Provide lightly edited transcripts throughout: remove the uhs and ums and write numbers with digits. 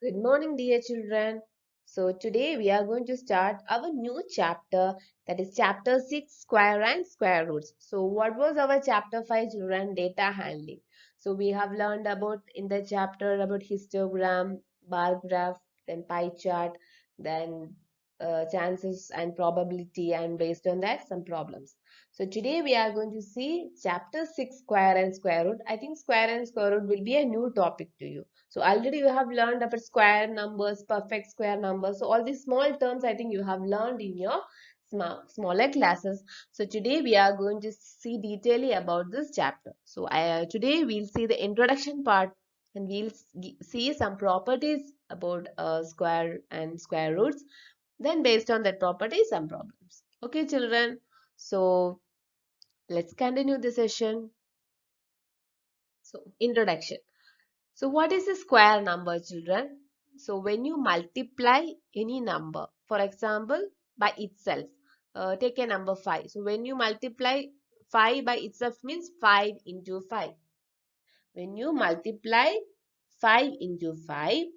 Good morning, dear children. So, today we are going to start our new chapter, that is chapter 6, square and square roots. So, what was our chapter 5, children? Data handling. So, we have learned about in the chapter about histogram, bar graph, then pie chart, then chances and probability, and based on that, some problems. So, today we are going to see chapter 6, square and square root. I think square and square root will be a new topic to you. So already you have learned about square numbers, perfect square numbers. So all these small terms I think you have learned in your smaller classes. So today we are going to see detailing about this chapter. So today we'll see the introduction part and we'll see some properties about square and square roots. Then based on that property, some problems. Okay, children. So let's continue the session. So introduction. So what is a square number, children? So when you multiply any number, for example, by itself, take a number 5. So when you multiply 5 by itself means 5 into 5. When you multiply 5 into 5,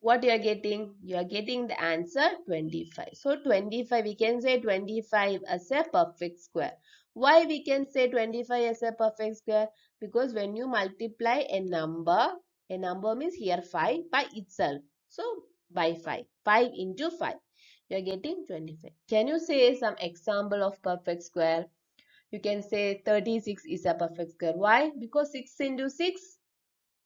what you are getting? You are getting the answer 25. So 25, we can say 25 as a perfect square. Why we can say 25 as a perfect square? Because when you multiply a number means here 5 by itself. So by 5, 5 into 5, you are getting 25. Can you say some example of perfect square? You can say 36 is a perfect square. Why? Because 6 into 6,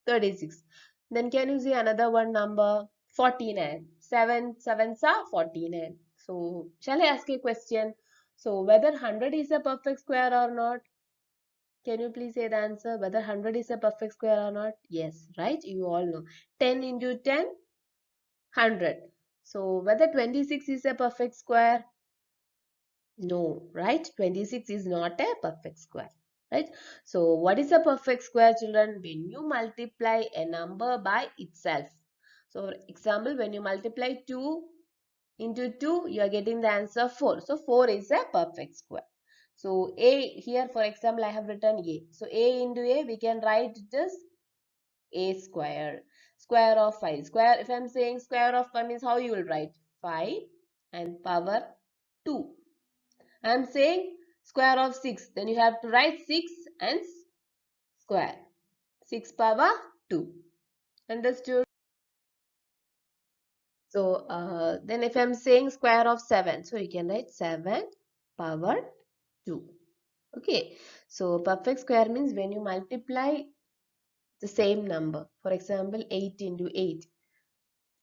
36. Then can you see another one number? 49. 7 sevens are 49. So shall I ask you a question? So whether 100 is a perfect square or not? Can you please say the answer? Whether 100 is a perfect square or not? Yes, right? You all know. 10 into 10, 100. So whether 26 is a perfect square? No, right? 26 is not a perfect square, right? So what is a perfect square, children? When you multiply a number by itself. So example, when you multiply 2 into 2, you are getting the answer 4. So 4 is a perfect square. So A here, for example, I have written A. So A into A, we can write it as A square. Square of 5. Square, if I am saying square of 5 means how you will write? 5 and power 2. I am saying square of 6. Then you have to write 6 and square. 6 power 2. Understood? So then if I am saying square of 7. So you can write 7 power 2. Okay. So perfect square means when you multiply the same number. For example, 8 into 8.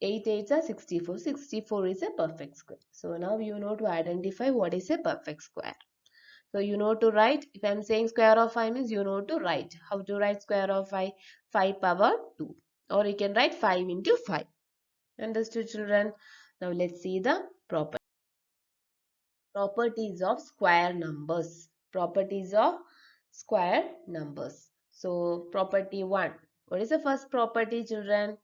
8 8s are 64. 64 is a perfect square. So now you know to identify what is a perfect square. So you know to write, if I am saying square of 5 means you know to write. How to write square of 5? 5 power 2. Or you can write 5 into 5. Understood, children? Now let's see the properties of square numbers. Properties of square numbers. So property 1. What is the first property, children?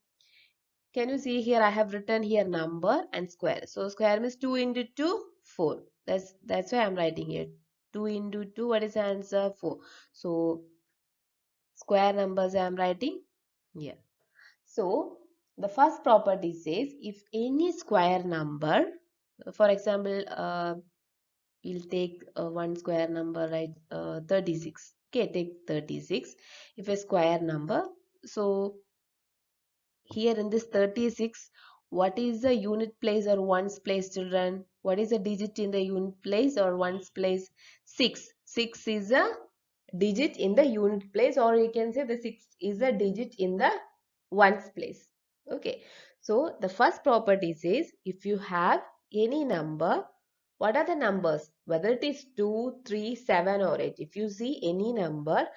Can you see here I have written here number and square. So square means 2 into 2, 4. That's why I'm writing here. 2 into 2, what is the answer? 4. So square numbers I am writing here. So the first property says if any square number, for example, we'll take one square number, right? 36. Okay, take 36. If a square number, so here in this 36, what is the unit place or ones place, children? What is the digit in the unit place or ones place? 6. 6 is a digit in the unit place, or you can say the 6 is a digit in the ones place. Okay. So the first property says if you have any number, what are the numbers? Whether it is 2, 3, 7 or 8. If you see any number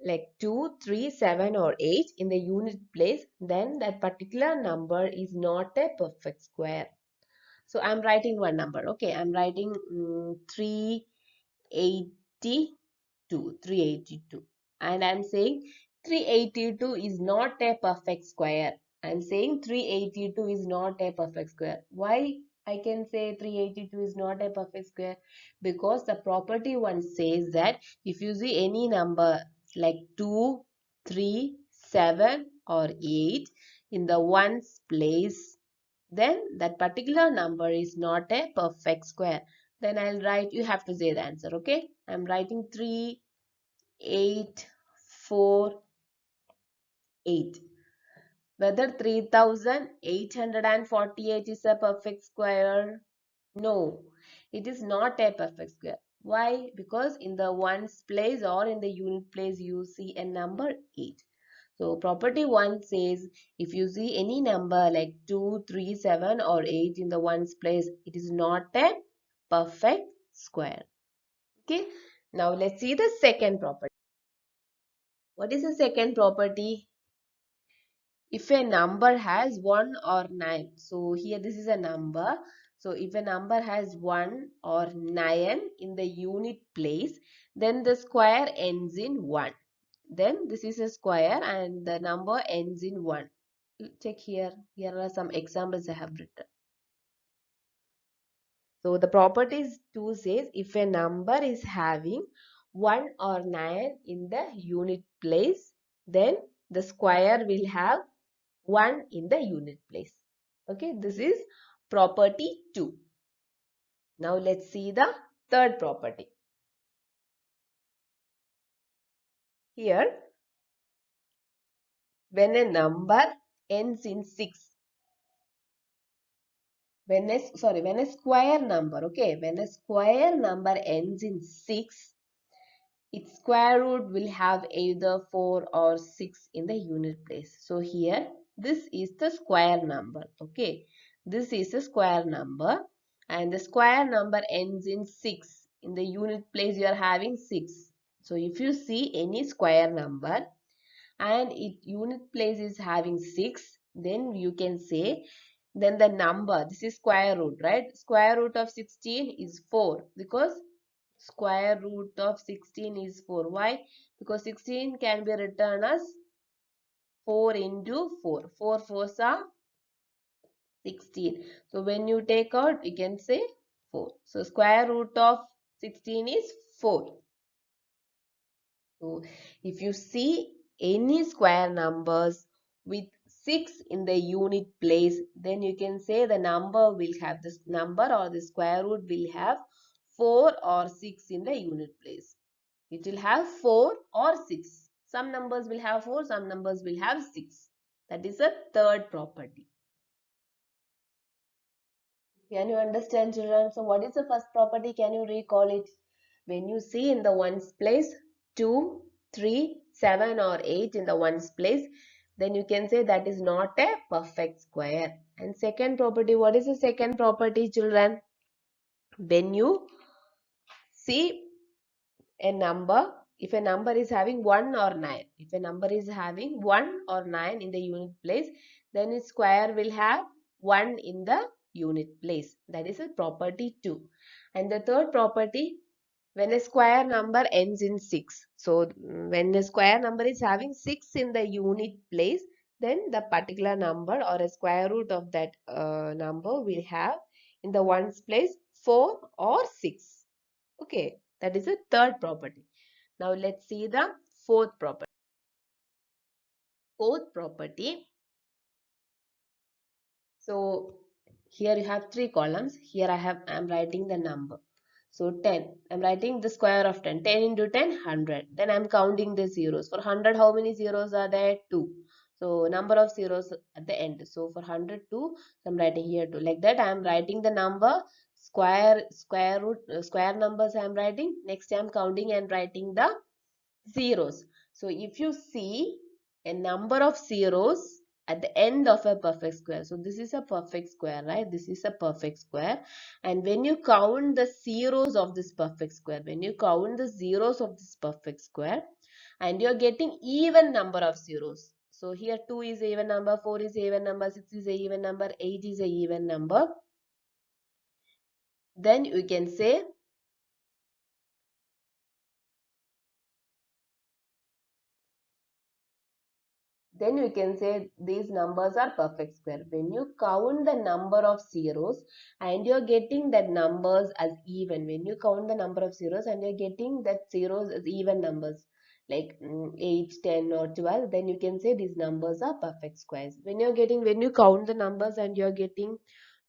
like 2, 3, 7 or 8 in the unit place, then that particular number is not a perfect square. So I'm writing one number. Okay, I'm writing 382. 382. And I'm saying 382 is not a perfect square. I'm saying 382 is not a perfect square. Why I can say 382 is not a perfect square? Because the property one says that if you see any number like 2, 3, 7 or 8 in the ones place, then that particular number is not a perfect square. Then I'll write, you have to say the answer, okay? I'm writing 3, 8, 4, 8. Whether 3848 is a perfect square? No, it is not a perfect square. Why? Because in the ones place or in the unit place you see a number 8. So property 1 says if you see any number like 2, 3, 7 or 8 in the ones place, it is not a perfect square. Okay. Now let's see the second property. What is the second property? If a number has 1 or 9, so here this is a number. So if a number has 1 or 9 in the unit place, then the square ends in 1. Then this is a square and the number ends in 1. Check here. Here are some examples I have written. So the properties 2 says if a number is having 1 or 9 in the unit place, then the square will have 1 in the unit place. Okay, this is property 2. Now let's see the third property. Here, when a number ends in 6, when a square number, okay, when a square number ends in 6, its square root will have either 4 or 6 in the unit place. So here, this is the square number, okay. This is a square number and the square number ends in 6. In the unit place, you are having 6. So if you see any square number and its unit place is having 6, then you can say, then the number, this is square root, right? Square root of 16 is 4 because square root of 16 is 4. Why? Because 16 can be written as 4 into 4. 4 fours are 16. So when you take out, you can say 4. So square root of 16 is 4. So if you see any square numbers with 6 in the unit place, then you can say the number will have this number or the square root will have 4 or 6 in the unit place. It will have 4 or 6. Some numbers will have 4, some numbers will have 6. That is a third property. Can you understand, children? So what is the first property? Can you recall it? When you see in the ones place 2, 3, 7 or 8 in the ones place, then you can say that is not a perfect square. And second property, what is the second property, children? When you see a number, if a number is having 1 or 9, if a number is having 1 or 9 in the unit place, then its square will have 1 in the unit place. That is a property 2. And the third property, when a square number ends in 6. So when a square number is having 6 in the unit place, then the particular number or a square root of that number will have in the ones place 4 or 6. Okay, that is a third property. Now let's see the fourth property. Fourth property. So here you have three columns. Here I'm writing the number. So 10. I'm writing the square of 10. 10 into 10, 100. Then I'm counting the zeros. For 100, how many zeros are there? 2. So number of zeros at the end. So for 100, 2. So I'm writing here 2. Like that, I'm writing the number. Square root, square numbers I'm writing. Next, I'm counting and writing the zeros. So if you see a number of zeros at the end of a perfect square. So this is a perfect square, right? This is a perfect square. And when you count the zeros of this perfect square, when you count the zeros of this perfect square, and you're getting even number of zeros. So here 2 is a even number, 4 is a even number, 6 is a even number, 8 is a even number. Then you can say then we can say these numbers are perfect square. When you count the number of zeros and you're getting that numbers as even, when you count the number of zeros and you're getting that zeros as even numbers, like 8, 10 or 12, then you can say these numbers are perfect squares. When you count the numbers and you're getting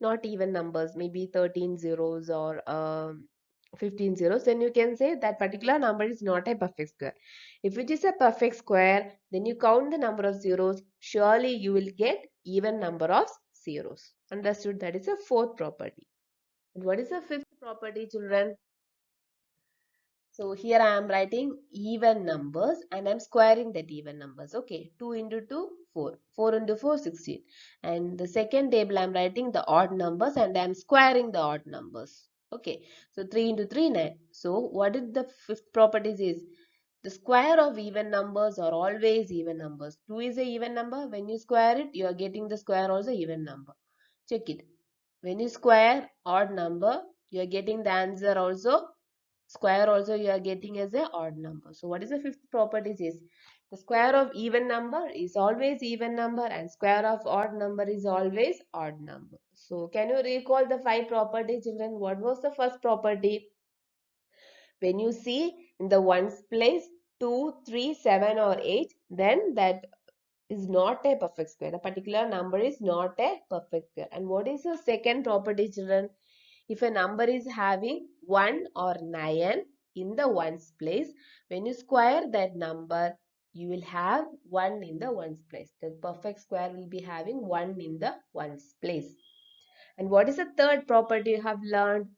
not even numbers, maybe 13 zeros or 15 zeros, then you can say that particular number is not a perfect square. If it is a perfect square, then you count the number of zeros, surely you will get even number of zeros. Understood? That is a fourth property. And what is the fifth property, children? So here I am writing even numbers and I'm squaring that even numbers. Okay, 2 into 2, 4. 4 into 4, 16. And the second table I am writing the odd numbers and I am squaring the odd numbers. Okay, so 3 into 3, 9. So what is the fifth properties is? The square of even numbers are always even numbers. 2 is a even number. When you square it, you are getting the square also even number. Check it. When you square odd number, you are getting the answer also square also you are getting as a odd number. So what is the fifth property is the square of even number is always even number and square of odd number is always odd number. So can you recall the five properties, children? What was the first property? When you see in the ones place 2, 3, 7 or 8, then that is not a perfect square. The particular number is not a perfect square. And what is the second property, children? If a number is having 1 or 9 in the ones place, when you square that number, you will have 1 in the ones place. The perfect square will be having 1 in the ones place. And what is the third property you have learned?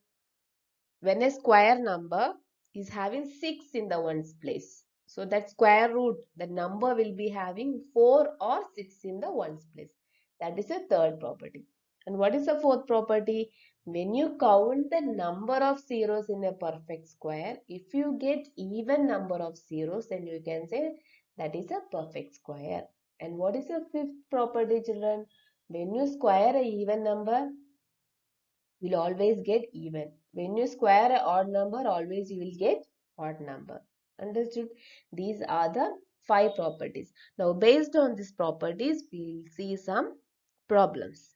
When a square number is having 6 in the ones place. So that square root, the number will be having 4 or 6 in the ones place. That is a third property. And what is the fourth property? When you count the number of zeros in a perfect square, if you get even number of zeros, then you can say that is a perfect square. And what is the fifth property, children? When you square a even number, will always get even. When you square an odd number, always you will get odd number. Understood? These are the five properties. Now, based on these properties, we will see some problems.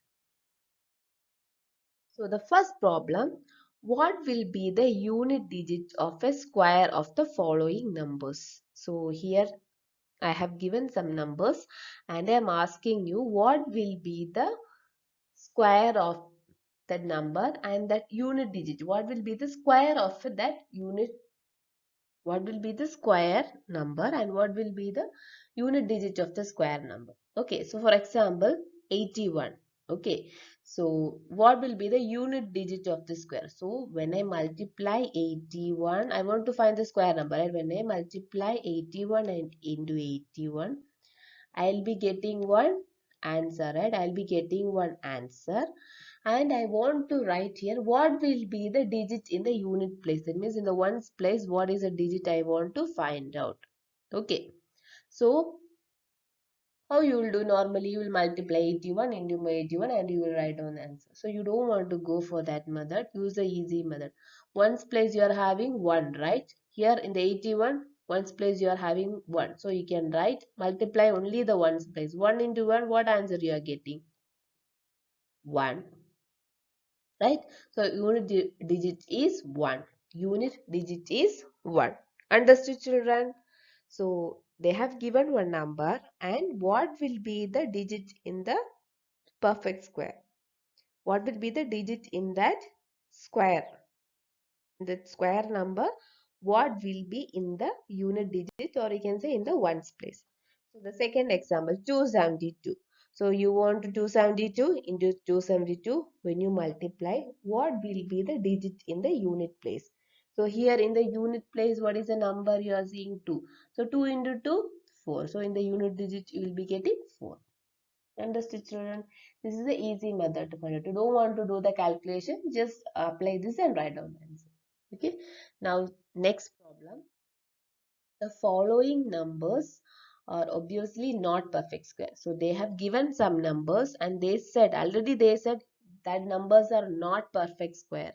So, the first problem, what will be the unit digit of a square of the following numbers? So, here I have given some numbers and I am asking you what will be the square of that number and that unit digit. What will be the square of that unit? What will be the square number and what will be the unit digit of the square number? Okay, so for example, 81. Okay, so what will be the unit digit of the square? So when I multiply 81, I want to find the square number. And when I multiply 81 and into 81, I'll be getting one answer, right? I'll be getting one answer and I want to write here what will be the digit in the unit place. That means in the ones place, what is the digit I want to find out. Okay. So, how you will do normally, you will multiply 81 into 81 and you will write down the answer. So, you don't want to go for that method. Use the easy method. Ones place you are having 1, right? Here in the 81, ones place you are having 1. So, you can write multiply only the ones place. 1 into 1, what answer you are getting? 1. Right? So unit digit is 1. Unit digit is 1. Understood, children? So they have given one number and what will be the digit in the perfect square? What will be the digit in that square? That square number, what will be in the unit digit or you can say in the ones place. So the second example, 272. So you want 272 into 272, when you multiply, what will be the digit in the unit place? So here in the unit place, what is the number you are seeing? 2. So 2 into 2, 4. So in the unit digit, you will be getting 4. Understood, children? This is the easy method to find out. You don't want to do the calculation, just apply this and write down the answer. Okay. Now, next problem. The following numbers are obviously not perfect square. So, they have given some numbers and already they said that numbers are not perfect square.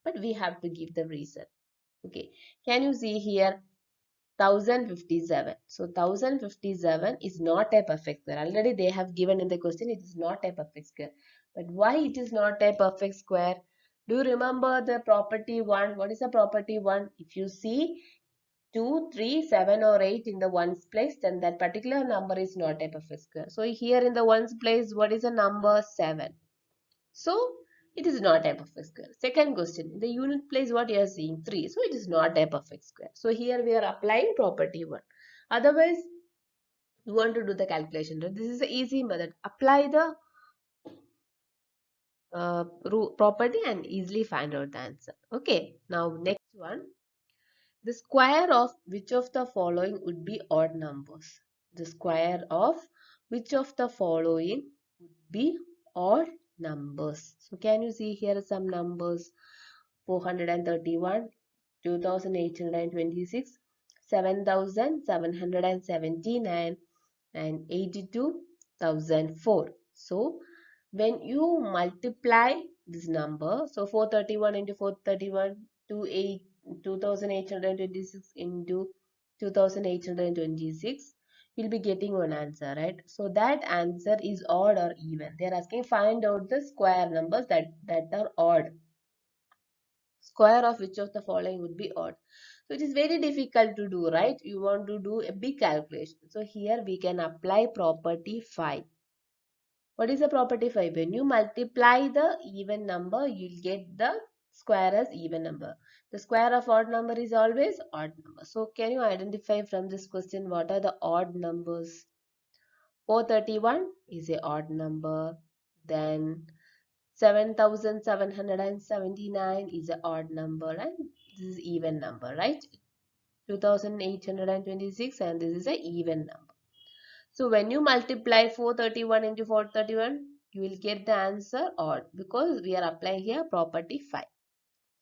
But we have to give the reason. Okay. Can you see here 1057. So 1057 is not a perfect square. Already they have given in the question it is not a perfect square. But why it is not a perfect square? Do you remember the property 1? What is the property 1? If you see 2, 3, 7 or 8 in the ones place, then that particular number is not a perfect square. So here in the ones place, what is the number? 7. So it is not a perfect square. Second question, in the unit place what you are seeing? 3. So it is not a perfect square. So here we are applying property 1. Otherwise, you want to do the calculation. Right? This is the easy method. Apply the property and easily find out the answer. Okay. Now next one. The square of which of the following would be odd numbers? The square of which of the following would be odd numbers? So can you see here some numbers? 431, 2826, 7779 and 82,004. So when you multiply this number, so 431 into 431, 2826 into 2826, you'll be getting one answer, right? So that answer is odd or even. They're asking find out the square numbers that are odd. Square of which of the following would be odd. So it is very difficult to do, right? You want to do a big calculation. So here we can apply property 5. What is the property 5? When you multiply the even number, you'll get the square as even number. The square of odd number is always odd number. So can you identify from this question what are the odd numbers? 431 is a odd number. Then 7779 is an odd number and this is even number, right? 2826 and this is an even number. So when you multiply 431 into 431, you will get the answer odd because we are applying here property 5.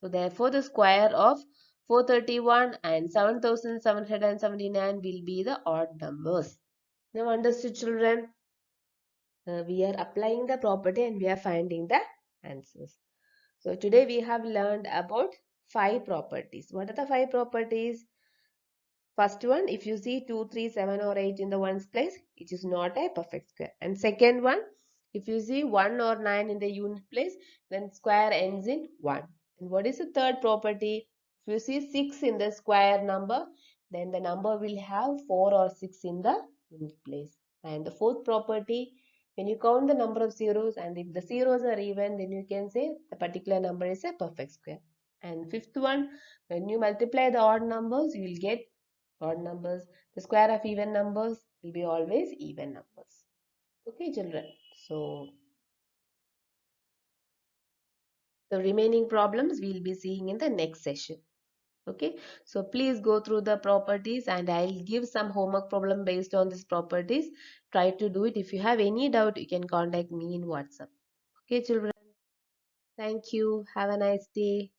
So therefore the square of 431 and 7779 will be the odd numbers. Now understood children? We are applying the property and we are finding the answers. So today we have learned about 5 properties. What are the 5 properties? First one, if you see 2, 3, 7 or 8 in the ones place, it is not a perfect square. And second one, if you see 1 or 9 in the unit place, then square ends in 1. And what is the third property? If you see 6 in the square number, then the number will have 4 or 6 in the unit place. And the fourth property, when you count the number of zeros and if the zeros are even, then you can say the particular number is a perfect square. And fifth one, when you multiply the odd numbers, you will get odd numbers. The square of even numbers will be always even numbers. Okay, children. So the remaining problems we will be seeing in the next session. Okay, so please go through the properties and I'll give some homework problem based on these properties. Try to do it. If you have any doubt, you can contact me in WhatsApp. Okay, children. Thank you. Have a nice day.